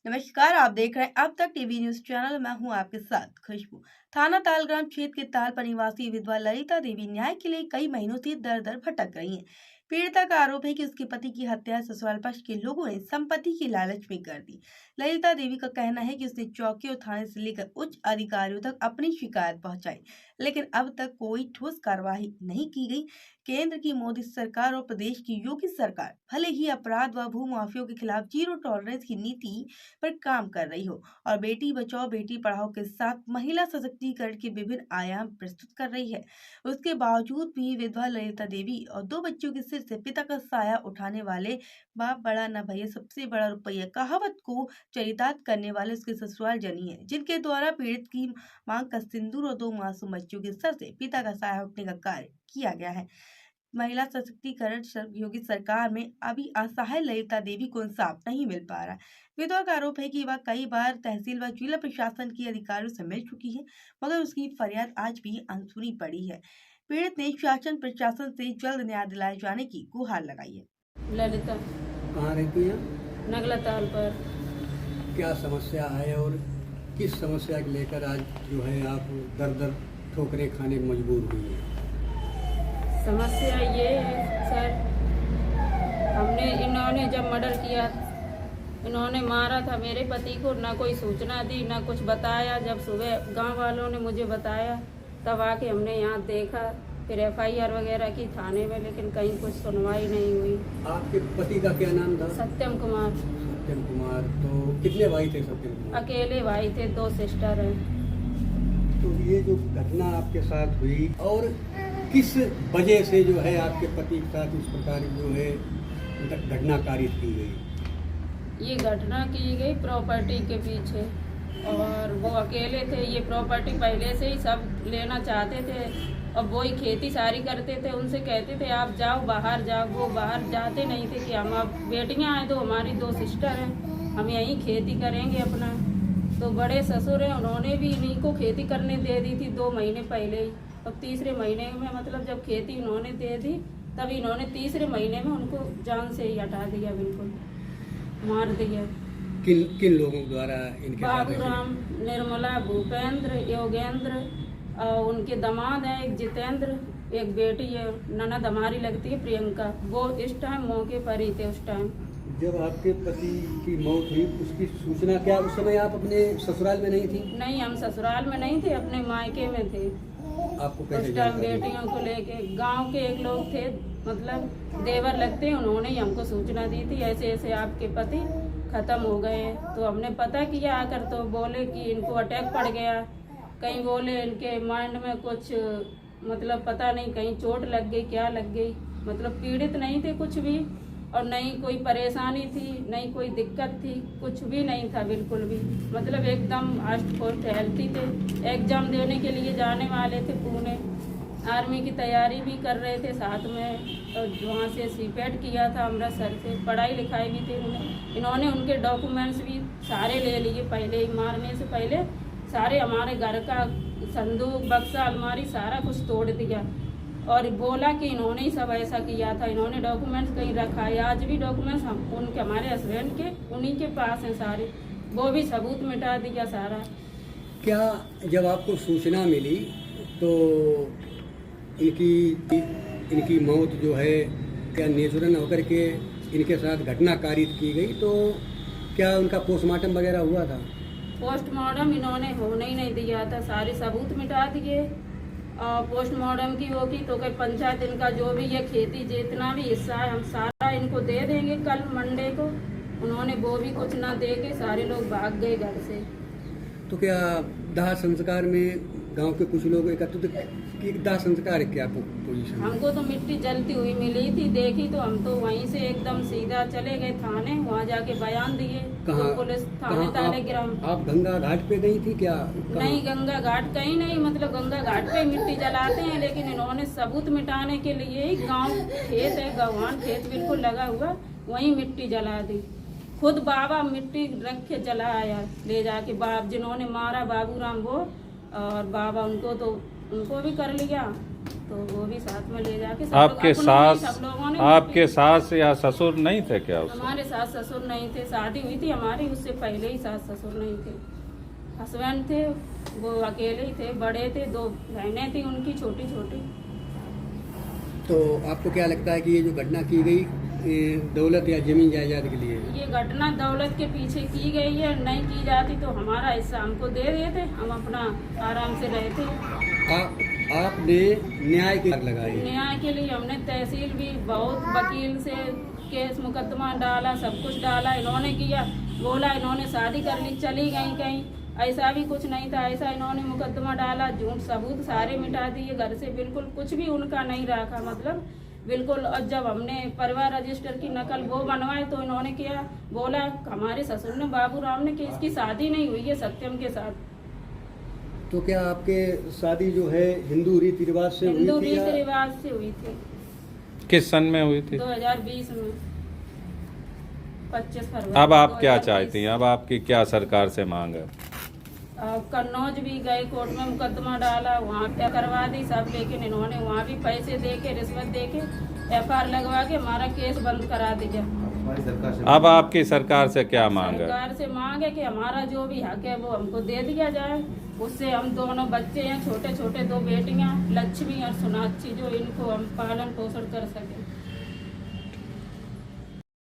नमस्कार, आप देख रहे हैं अब तक टीवी न्यूज चैनल। मैं हूं आपके साथ खुशबू। थाना तालग्राम क्षेत्र के ताल पर निवासी विधवा ललिता देवी न्याय के लिए कई महीनों से दर दर भटक रही हैं। पीड़िता का आरोप है कि उसके पति की हत्या ससुराल पक्ष के लोगों ने संपत्ति की लालच में कर दी। ललिता देवी का कहना है कि उसने चौकी और थाने से लेकर उच्च अधिकारियों तक अपनी शिकायत पहुंचाई, लेकिन अब तक कोई ठोस कार्रवाई नहीं की गई। केंद्र की मोदी सरकार और प्रदेश की योगी सरकार भले ही अपराध व भू माफियों के खिलाफ जीरो टॉलरेंस की नीति पर काम कर रही हो और बेटी बचाओ बेटी पढ़ाओ के साथ महिला सशक्तिकरण के विभिन्न आयाम प्रस्तुत कर रही है, उसके बावजूद भी विधवा ललिता देवी और 2 बच्चों के सिर से पिता का साया उठाने वाले बाप बड़ा न भैया सबसे बड़ा रुपया कहावत को चरितार्थ करने वाले उसके ससुराल जनी है, जिनके द्वारा पीड़ित की मांग का सिंदूर और 2 मासूम बच्चों के सर से पिता का साया उठने का कार्य किया गया है। महिला सशक्तिकरण योगी सरकार में अभी असहाय ललिता देवी को इंसाफ नहीं मिल पा रहा है। विधवा का आरोप है कि वह कई बार तहसील व जिला प्रशासन के अधिकारियों से मिल चुकी है, मगर उसकी फरियाद आज भी अनसुनी पड़ी है। पीड़ित ने शासन प्रशासन से जल्द न्याय दिलाए जाने की गुहार लगाई है। ललिता कहाँ रहती हैं? नगला ताल पर। क्या समस्या है और किस समस्या को लेकर आज जो है आप दर दर ठोकरें खाने में मजबूर हुई हैं? समस्या ये है सर, इन्होंने जब मर्डर किया, इन्होंने मारा था मेरे पति को, ना कोई सूचना दी ना कुछ बताया। जब सुबह गांव वालों ने मुझे बताया तब आके हमने यहाँ देखा, फिर FIR वगैरह की थाने में, लेकिन कहीं कुछ सुनवाई नहीं हुई। आपके पति का क्या नाम था? सत्यम कुमार। सत्यम कुमार। तो कितने भाई थे सत्यम कुमार? अकेले भाई थे, 2 सिस्टर हैं। तो ये जो घटना आपके साथ हुई और किस वजह से जो है आपके पति के साथ इस प्रकार जो है घटना कारित की गई? ये घटना की गई प्रॉपर्टी के पीछे, और वो अकेले थे। ये प्रॉपर्टी पहले से ही सब लेना चाहते थे और वो ही खेती सारी करते थे। उनसे कहते थे आप जाओ बाहर जाओ, वो बाहर जाते नहीं थे कि हम अब बेटियां हैं, तो हमारी 2 सिस्टर हैं, हम यहीं खेती करेंगे अपना। तो बड़े ससुर हैं, उन्होंने भी इन्हीं को खेती करने दे दी थी 2 महीने पहले ही। और तीसरे महीने में मतलब जब खेती उन्होंने दे दी तब इन्होंने तीसरे महीने में उनको जान से ही हटा दिया, बिल्कुल मार दिया। किन लोगों द्वारा इनके साथ? बाबूराम, निर्मला, भूपेंद्र, योगेंद्र और उनके दामाद हैं एक जितेंद्र, एक बेटी है ननद हमारी लगती है प्रियंका। वो इस टाइम मौके पर ही थे। उस टाइम जब आपके पति की मौत हुई उसकी सूचना क्या उस समय आप अपने ससुराल में नहीं थी? नहीं, हम ससुराल में नहीं थे, अपने मायके में थे। आपको कैसे उस टाइम बेटियों को लेके गांव के एक लोग थे, मतलब देवर लगते हैं, उन्होंने ही हमको सूचना दी थी ऐसे ऐसे आपके पति खत्म हो गए। तो हमने पता किया आकर, तो बोले कि इनको अटैक पड़ गया, कहीं बोले इनके माइंड में कुछ मतलब पता नहीं, कहीं चोट लग गई, क्या लग गई। मतलब पीड़ित नहीं थे कुछ भी, और नहीं कोई परेशानी थी, नहीं कोई दिक्कत थी, कुछ भी नहीं था बिल्कुल भी। मतलब एकदम अष्ट पुष्ट हेल्थी थे। एग्जाम देने के लिए जाने वाले थे पुणे, आर्मी की तैयारी भी कर रहे थे साथ में, और वहाँ से CPET किया था अमृतसर से, पढ़ाई लिखाई भी थी इन्होंने उनके डॉक्यूमेंट्स भी सारे ले लिए पहले ही, मारने से पहले सारे हमारे घर का संदूक बक्सा अलमारी सारा कुछ तोड़ दिया और बोला कि इन्होंने ही सब ऐसा किया था। इन्होंने डॉक्यूमेंट्स कहीं रखा है, आज भी डॉक्यूमेंट्स हम उनके हमारे हस्बैंड के उन्हीं के पास हैं सारे, वो भी सबूत मिटा दिया सारा। क्या जब आपको सूचना मिली तो इनकी मौत जो है क्या नेचुरल होकर के इनके साथ घटना कारित की गई, तो क्या उनका पोस्टमार्टम वगैरह हुआ था? पोस्टमार्टम इन्होंने होने ही नहीं दिया था, सारे सबूत मिटा दिए। और पोस्टमार्टम की वो की तो कहीं पंचायत इनका जो भी ये खेती जितना भी हिस्सा है हम सारा इनको दे देंगे कल मंडे को। उन्होंने वो भी कुछ ना दे के सारे लोग भाग गए घर से। तो क्या दाह संस्कार में गांव के कुछ लोग एकत्रित कि दाह संस्कार क्या पोजीशन? हमको तो मिट्टी जलती हुई मिली थी, देखी तो हम तो वहीं से एकदम सीधा चले गए थाने, वहाँ जाके बयान दिए। कहाँ? तो पुलिस थाने तालेग्राम। आप गंगा घाट पे गई थी क्या? नहीं, गंगा घाट कहीं नहीं, मतलब गंगा घाट पे मिट्टी जलाते हैं, लेकिन इन्होंने सबूत मिटाने के लिए ही गाँव खेत है, गवान खेत बिल्कुल लगा हुआ, वहीं मिट्टी जला दी। खुद बाबा मिट्टी रख के चला आया ले जाके, जिन्होंने मारा बाबूराम वो, और बाबा उनको भी कर लिया तो वो भी साथ में ले जाके सब आपके लोग- अपनों में सास सब लोगों ने आपके सास या ससुर नहीं थे क्या उस हमारे सास ससुर नहीं थे, शादी हुई थी हमारी, उससे पहले ही सास ससुर नहीं थे। हस्बैंड थे, वो अकेले ही थे, बड़े थे, 2 बहनें थी उनकी छोटी छोटी। तो आपको क्या लगता है कि ये जो घटना की गई ये दौलत या जमीन जायदाद के लिए है? ये घटना दौलत के पीछे की गई है, नहीं की जाती तो हमारा हिस्सा हमको दे देते, हम अपना आराम से रहते। आपने न्याय की लगाई। न्याय के लिए हमने तहसील भी बहुत वकील से केस मुकदमा डाला, सब कुछ डाला, इन्होंने किया, बोला इन्होंने शादी कर ली, चली गई कहीं, ऐसा भी कुछ नहीं था, ऐसा इन्होंने मुकदमा डाला, झूठ सबूत सारे मिटा दिए, घर से बिल्कुल कुछ भी उनका नहीं रखा, मतलब बिल्कुल। और जब हमने परिवार रजिस्टर की नकल वो बनवाए तो इन्होंने किया, बोला हमारे ससुर ने बाबू राम ने कि इसकी शादी नहीं हुई है सत्यम के साथ। तो क्या आपके शादी जो है हिंदू रीति रिवाज से हुई हिंदू थी या रीति रिवाज से हुई थी, किस सन में हुई थी? 2020 में 25 फरवरी। अब आप क्या 2020। चाहती हैं? अब आपकी क्या सरकार से मांग है? कन्नौज भी गए, कोर्ट में मुकदमा डाला, वहाँ पे करवा दी सब, लेकिन इन्होंने वहाँ भी पैसे दे के रिश्वत दे के FIR लगवा के हमारा केस बंद करा दिया। अब आपकी सरकार से क्या मांग है? सरकार से मांग है कि हमारा जो भी हक है वो हमको दे दिया जाए, उससे हम दोनों बच्चे हैं छोटे छोटे, 2 बेटियां लक्ष्मी और सोनाक्षी, जो इनको हम पालन पोषण कर सकें।